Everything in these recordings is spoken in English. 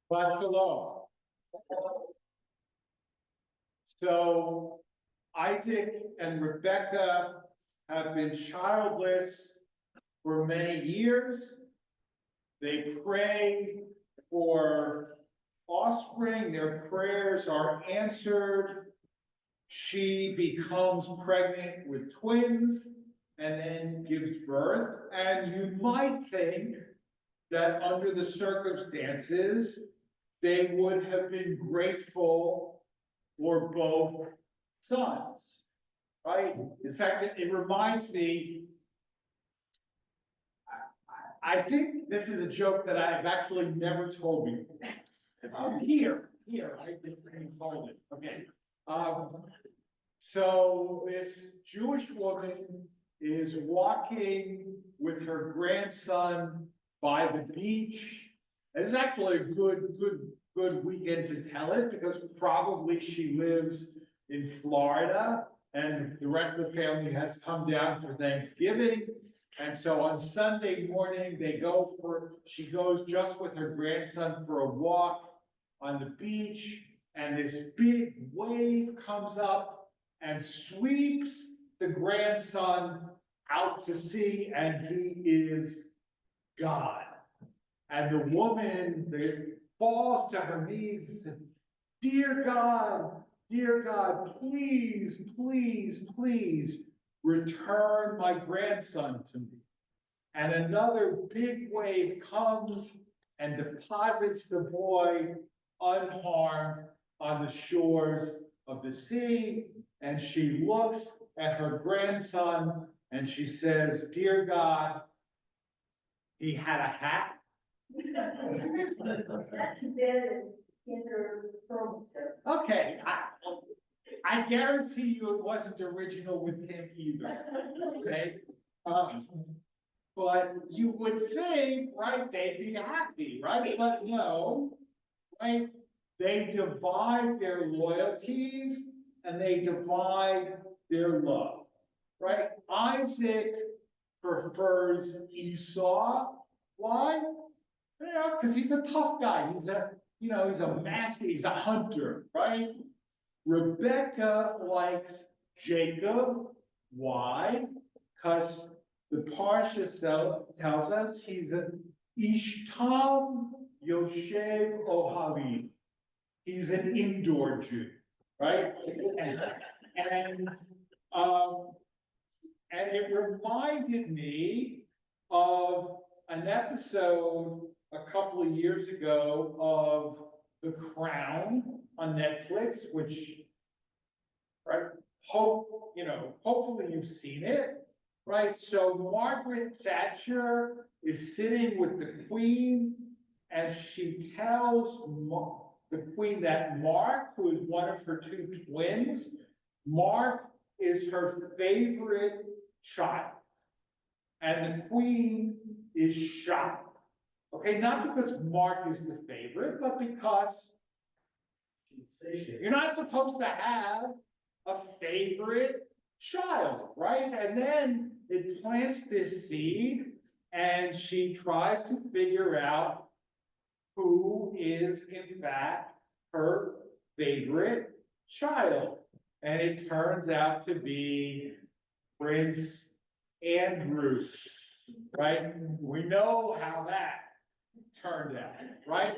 But shalom. So Isaac and Rebekah have been childless for many years. They pray for offspring. Their prayers are answered. She becomes pregnant with twins and then gives birth. And you might think that under the circumstances, they would have been grateful for both sons, right? In fact, it reminds me, I think this is a joke that I've actually never told you. Here, I think you told it, okay. So this Jewish woman is walking with her grandson by the beach. It's actually a good weekend to tell it, because probably she lives in Florida and the rest of the family has come down for Thanksgiving. And so on Sunday morning, she goes just with her grandson for a walk on the beach, and this big wave comes up and sweeps the grandson out to sea, and he is gone. And the woman falls to her knees and says, dear God, please, please, please return my grandson to me. And another big wave comes and deposits the boy unharmed on the shores of the sea. And she looks at her grandson and she says, dear God, he had a hat. Okay, I guarantee you it wasn't original with him either, okay? But you would think, right, they'd be happy, right? But no, right? They divide their loyalties and they divide their love, right? Isaac prefers Esau. Why? Yeah, because he's a tough guy. He's a master, he's a hunter, right? Rebekah likes Jacob. Why? Because the Parashat tells us he's an Ishtam Yoshev Ohavi. He's an indoor Jew, right? And it reminded me of an episode a couple of years ago of The Crown on Netflix, which, right, hopefully you've seen it, right? So Margaret Thatcher is sitting with the Queen, and she tells the Queen that Mark, who is one of her two twins, Mark is her favorite child. And the Queen is shocked. Okay, not because Mark is the favorite, but because you're not supposed to have a favorite child, right? And then it plants this seed, and she tries to figure out who is, in fact, her favorite child. And it turns out to be Prince Andrew, right? We know how that turned out, right?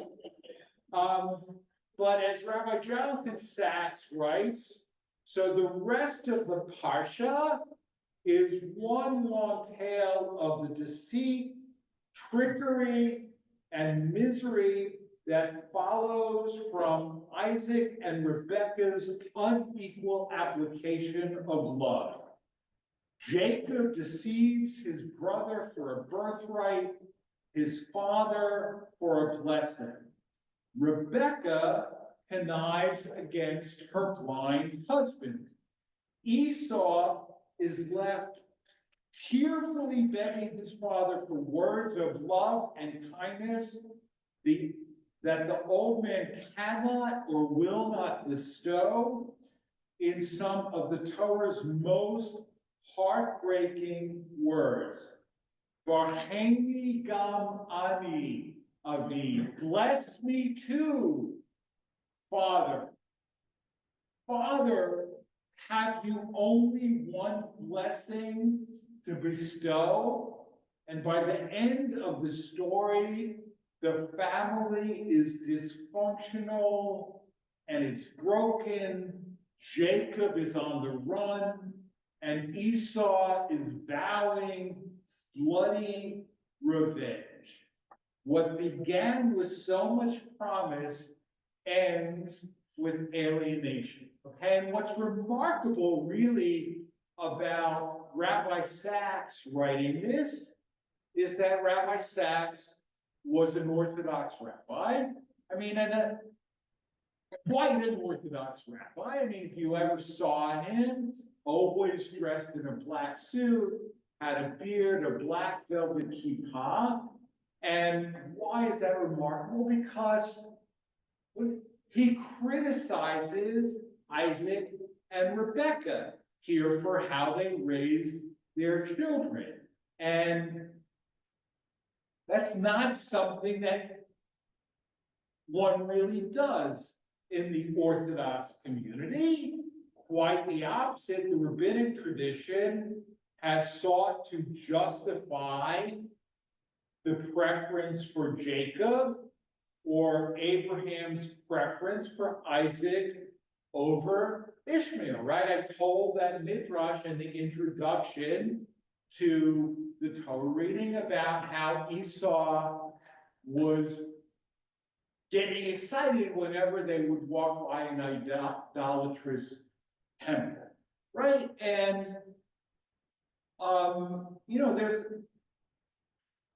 But as Rabbi Jonathan Sachs writes, so the rest of the Parsha is one long tale of the deceit, trickery, and misery that follows from Isaac and Rebekah's unequal application of love. Jacob deceives his brother for a birthright, his father for a blessing. Rebekah connives against her blind husband. Esau is left tearfully begging his father for words of love and kindness that the old man cannot or will not bestow. in some of the Torah's most heartbreaking words. Varcheni gam ani avi. Bless me too, Father. Father, have you only one blessing to bestow? And by the end of the story, the family is dysfunctional and it's broken. Jacob is on the run, and Esau is vowing bloody revenge. What began with so much promise ends with alienation. Okay, and what's remarkable really about Rabbi Sachs writing this is that Rabbi Sachs was an Orthodox rabbi. I mean, and quite an Orthodox rabbi. I mean, if you ever saw him, always dressed in a black suit, had a beard, a black velvet kippah. And why is that remarkable? Because he criticizes Isaac and Rebekah here for how they raised their children. And that's not something that one really does in the Orthodox community. Quite the opposite. The rabbinic tradition has sought to justify the preference for Jacob or Abraham's preference for Isaac over Ishmael, right? I told that midrash in the introduction to the Torah reading about how Esau was getting excited whenever they would walk by an idolatrous temple, right? And, there's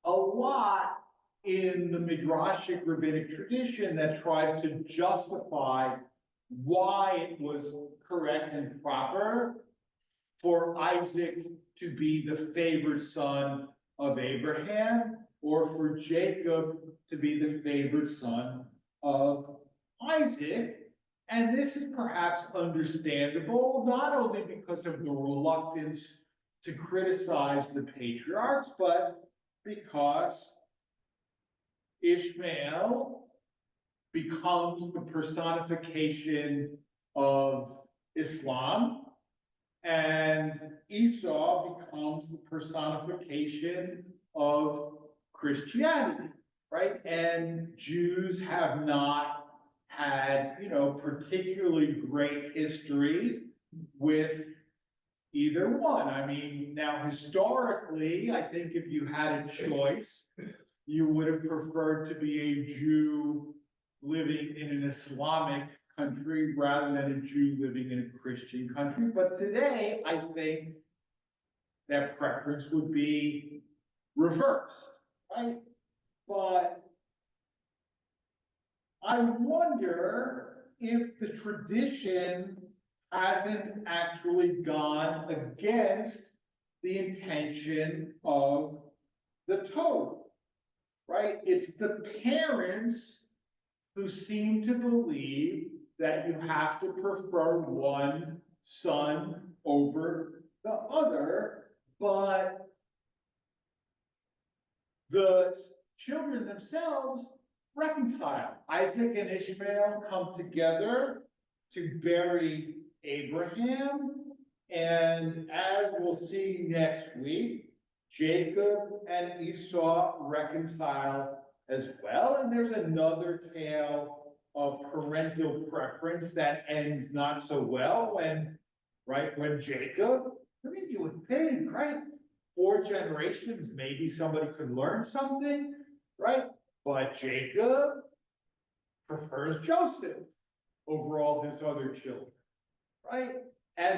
a lot in the midrashic rabbinic tradition that tries to justify why it was correct and proper for Isaac to be the favored son of Abraham, or for Jacob to be the favored son of Isaac. And this is perhaps understandable, not only because of the reluctance to criticize the patriarchs, but because Ishmael becomes the personification of Islam, and Esau becomes the personification of Christianity, right? And Jews have not had, particularly great history with either one. I mean, now historically, I think if you had a choice, you would have preferred to be a Jew living in an Islamic country rather than a Jew living in a Christian country. But today, I think that preference would be reversed, right? But I wonder if the tradition hasn't actually gone against the intention of the Torah, right? It's the parents who seem to believe that you have to prefer one son over the other, but the children themselves reconcile. Isaac and Ishmael come together to bury Abraham, and as we'll see next week, Jacob and Esau reconcile as well. And there's another tale of parental preference that ends not so well when Jacob, I mean, you would think, right? 4 generations, maybe somebody could learn something, right? But Jacob prefers Joseph over all his other children, right?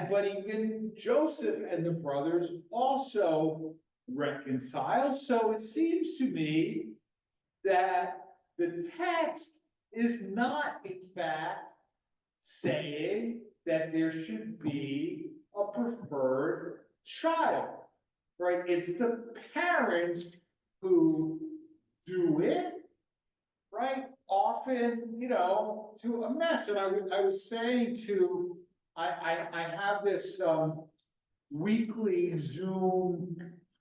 But even Joseph and the brothers also reconcile. So it seems to me that the text is not, in fact, saying that there should be a preferred child, right? It's the parents who do it, right? Often, to a mess. And I was saying to I have this, weekly Zoom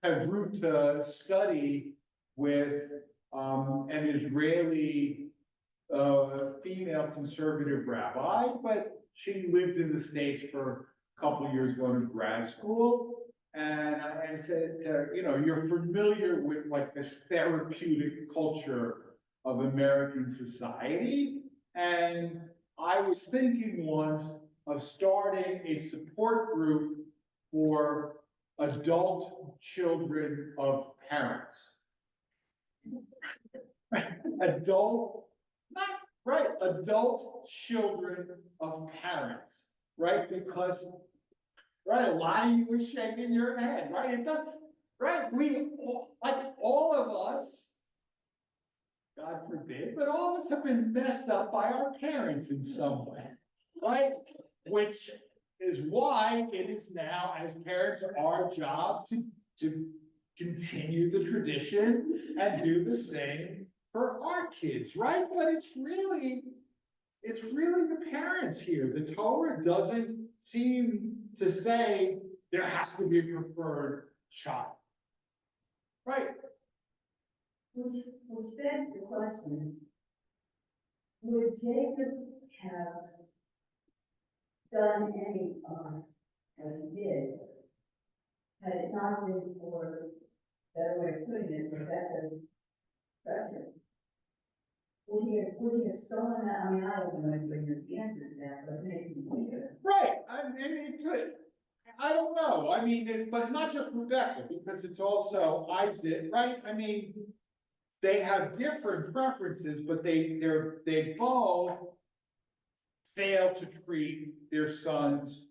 Havruta study with, an Israeli, female conservative rabbi, but she lived in the States for a couple of years going to grad school. And I said, you're familiar with like this therapeutic culture of American society. And I was thinking once of starting a support group for adult children of parents. Adult, not right, adult children of parents, right? Because, right, a lot of you are shaking your head, right? It does, right? Like all of us, God forbid, but all of us have been messed up by our parents in some way, right? Which is why it is now, as parents, our job to continue the tradition and do the same for our kids, right? But it's really the parents here. The Torah doesn't seem to say there has to be a preferred child, right? Which begs the question, would Jacob have done any, as he did, had it not been for, better way of putting it, Rebecca's pressure? Would he have stolen that? I mean, I don't know anybody knows the answer to that, but it makes me wonder. Right, I mean, it could, I don't know, I mean, but not just Rebecca, because it's also Isaac, right? I mean, they have different preferences, but they both fail to treat their sons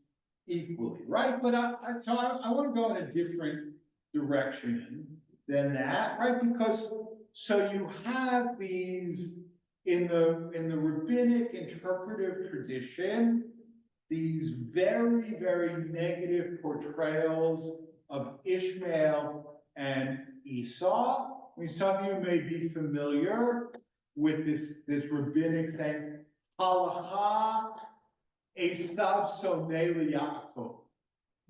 equally, right? But I want to go in a different direction than that, right? Because so you have these in the rabbinic interpretive tradition, these very, very negative portrayals of Ishmael and Esau. I mean, some of you may be familiar with this rabbinic saying, Halacha Esav Sonei Yaakov.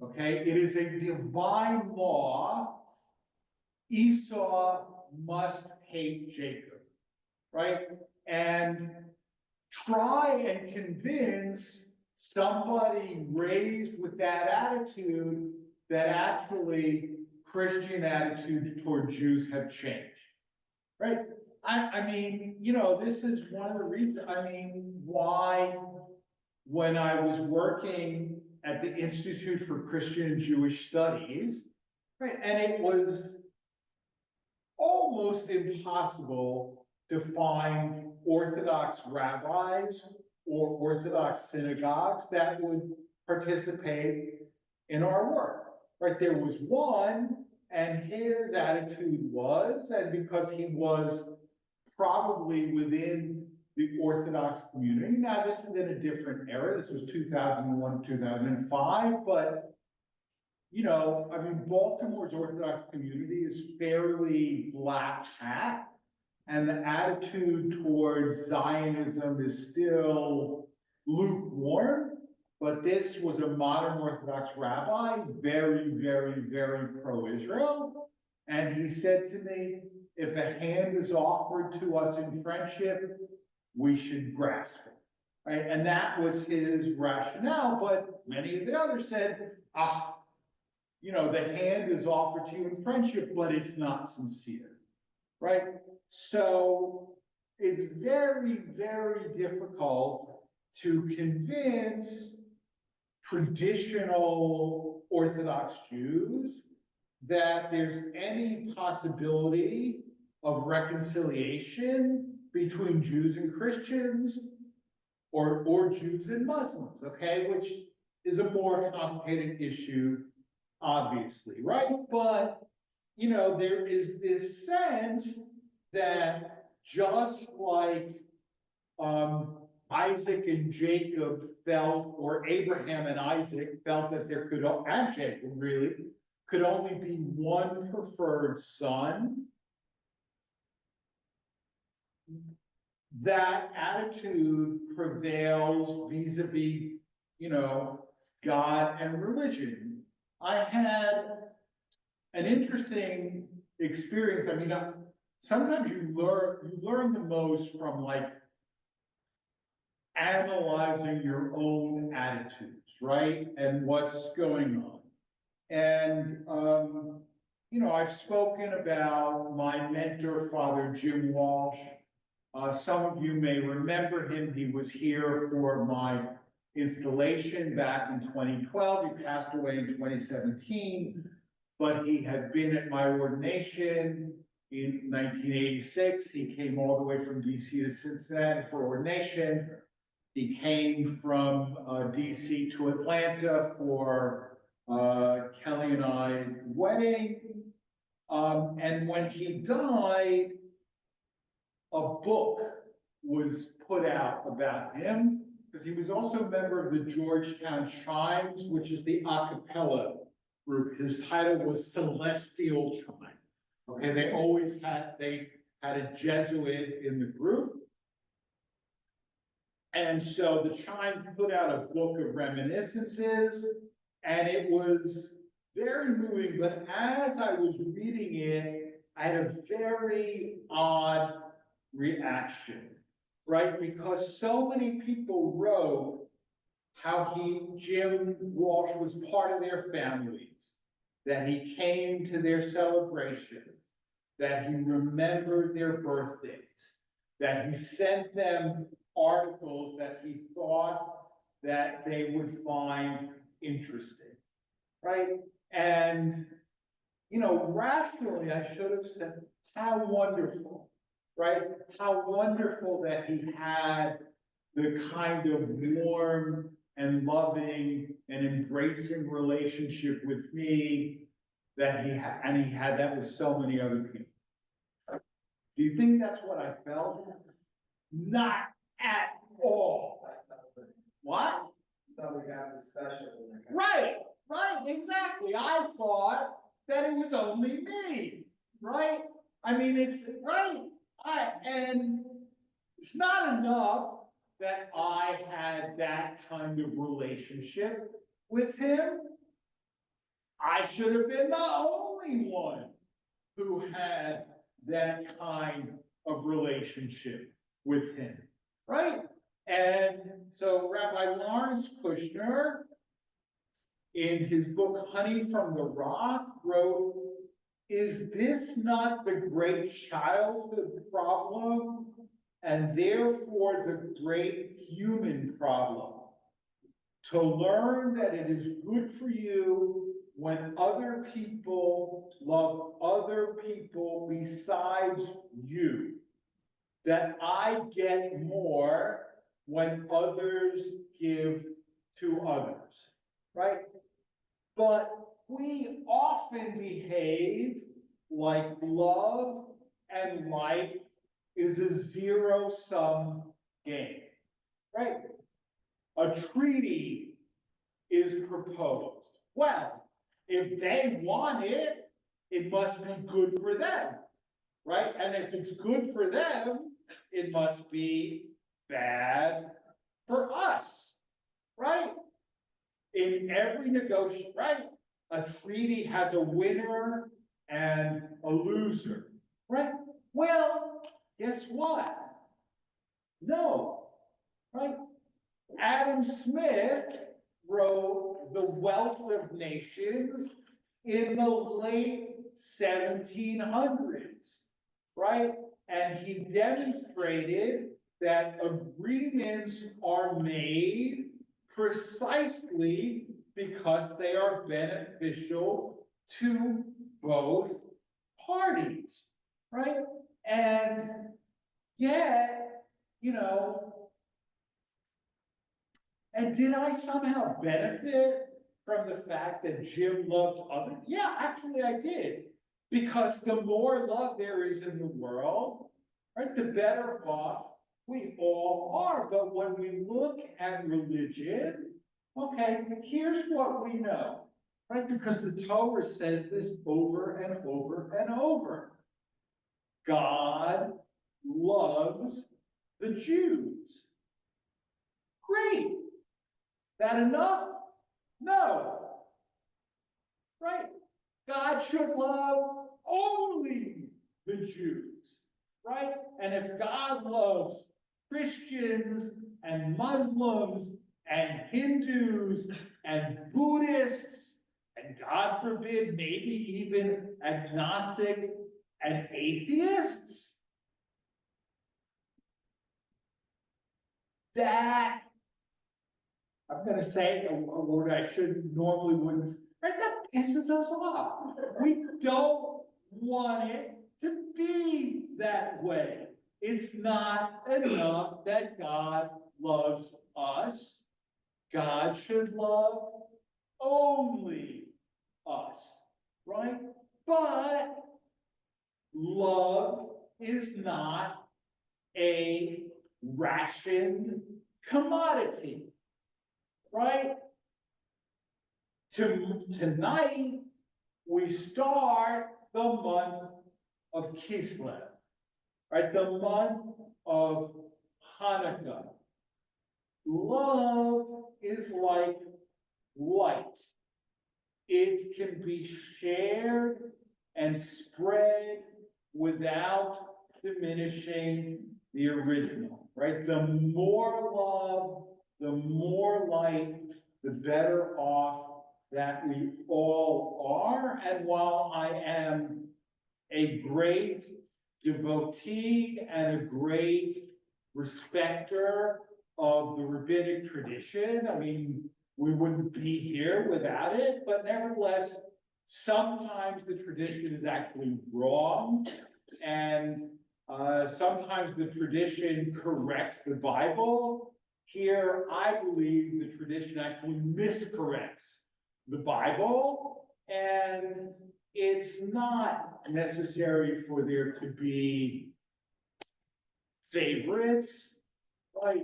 Okay, it is a divine law. Esau must hate Jacob, right? And try and convince somebody raised with that attitude that actually Christian attitude toward Jews have changed, right? I mean, this is one of the reasons, I mean, why when I was working at the Institute for Christian and Jewish Studies, right, and it was almost impossible to find Orthodox rabbis or Orthodox synagogues that would participate in our work, right? There was one, and his attitude was, and because he was probably within the Orthodox community, now this is in a different era, this was 2001, 2005, but I mean, Baltimore's Orthodox community is fairly black hat, and the attitude towards Zionism is still lukewarm. But this was a modern Orthodox rabbi, very, very, very pro-Israel. And he said to me, if a hand is offered to us in friendship, we should grasp it, right? And that was his rationale, but many of the others said, the hand is offered to you in friendship, but it's not sincere, right? So it's very, very difficult to convince traditional Orthodox Jews that there's any possibility of reconciliation between Jews and Christians or Jews and Muslims, okay, which is a more complicated issue, obviously, right? But, there is this sense that just like Isaac and Jacob felt, or Abraham and Isaac felt that there could, and Jacob really, could only be one preferred son, that attitude prevails vis-a-vis God and religion. I had an interesting experience. I mean, sometimes you learn the most from like analyzing your own attitudes, right? And what's going on. And, I've spoken about my mentor, Father Jim Walsh. Some of you may remember him. He was here for my installation back in 2012. He passed away in 2017, but he had been at my ordination in 1986. He came all the way from DC to Cincinnati for ordination. He came from DC to Atlanta for Kelly and I wedding. And when he died, a book was put out about him, because he was also a member of the Georgetown Chimes, which is the a cappella group. His title was Celestial Chime. Okay, they had a Jesuit in the group. And so the Chime put out a book of reminiscences, and it was very moving, but as I was reading it, I had a very odd reaction, right? Because so many people wrote how Jim Walsh was part of their families, that he came to their celebrations, that he remembered their birthdays, that he sent them articles that he thought that they would find interesting, right? And, rationally, I should have said, how wonderful, right? How wonderful that he had the kind of warm and loving and embracing relationship with me that he had, and he had that with so many other people. Do you think that's what I felt? Not at all. What? So we got the special. Right, exactly. I thought that it was only me, right? I mean, it's right. And it's not enough that I had that kind of relationship with him. I should have been the only one who had that kind of relationship with him, right? And so Rabbi Lawrence Kushner, in his book, Honey from the Rock, wrote, "Is this not the great childhood problem, and therefore the great human problem? To learn that it is good for you when other people love other people besides you, that I get more when others give to others," right? But we often behave like love and life is a zero-sum game, right? A treaty is proposed. Well, if they want it, it must be good for them, right? And if it's good for them, it must be bad for us, right? In every negotiation, right? A treaty has a winner and a loser, right? Well, guess what? No, right? Adam Smith wrote The Wealth of Nations in the late 1700s, right? And he demonstrated that agreements are made precisely because they are beneficial to both parties, right? And yet, and did I somehow benefit from the fact that Jim loved others? Yeah, actually I did. Because the more love there is in the world, right, the better off we all are. But when we look at religion, okay, here's what we know, right? Because the Torah says this over and over and over. God loves the Jews. Great. That enough? No. Right? God should love only the Jews, right? And if God loves Christians and Muslims and Hindus and Buddhists, and God forbid, maybe even agnostic and atheists, that, I'm gonna say a word I shouldn't normally wouldn't, right? That pisses us off. We don't want it to be that way. It's not enough that God loves us. God should love only us, right? But love is not a rationed commodity, right? Tonight, we start the month of Kislev, right? The month of Hanukkah. Love is like light. It can be shared and spread without diminishing the original, right? The more love, the more light, the better off that we all are. And while I am a great devotee and a great respecter of the rabbinic tradition, I mean, we wouldn't be here without it, but nevertheless, sometimes the tradition is actually wrong, and sometimes the tradition corrects the Bible. Here, I believe the tradition actually miscorrects the Bible, and it's not necessary for there to be favorites, right?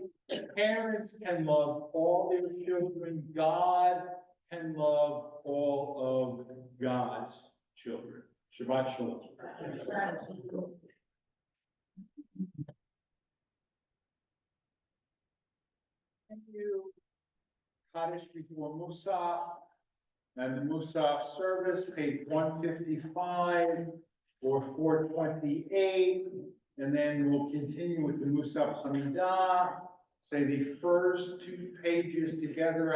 Parents can love all their children. God can love all of God's children. Shabbat shalom. Thank you. Kaddish before Musaf, and the Musaf service paid $155 or $428, and then we'll continue with the Musaf Samidah. Say the first two pages together.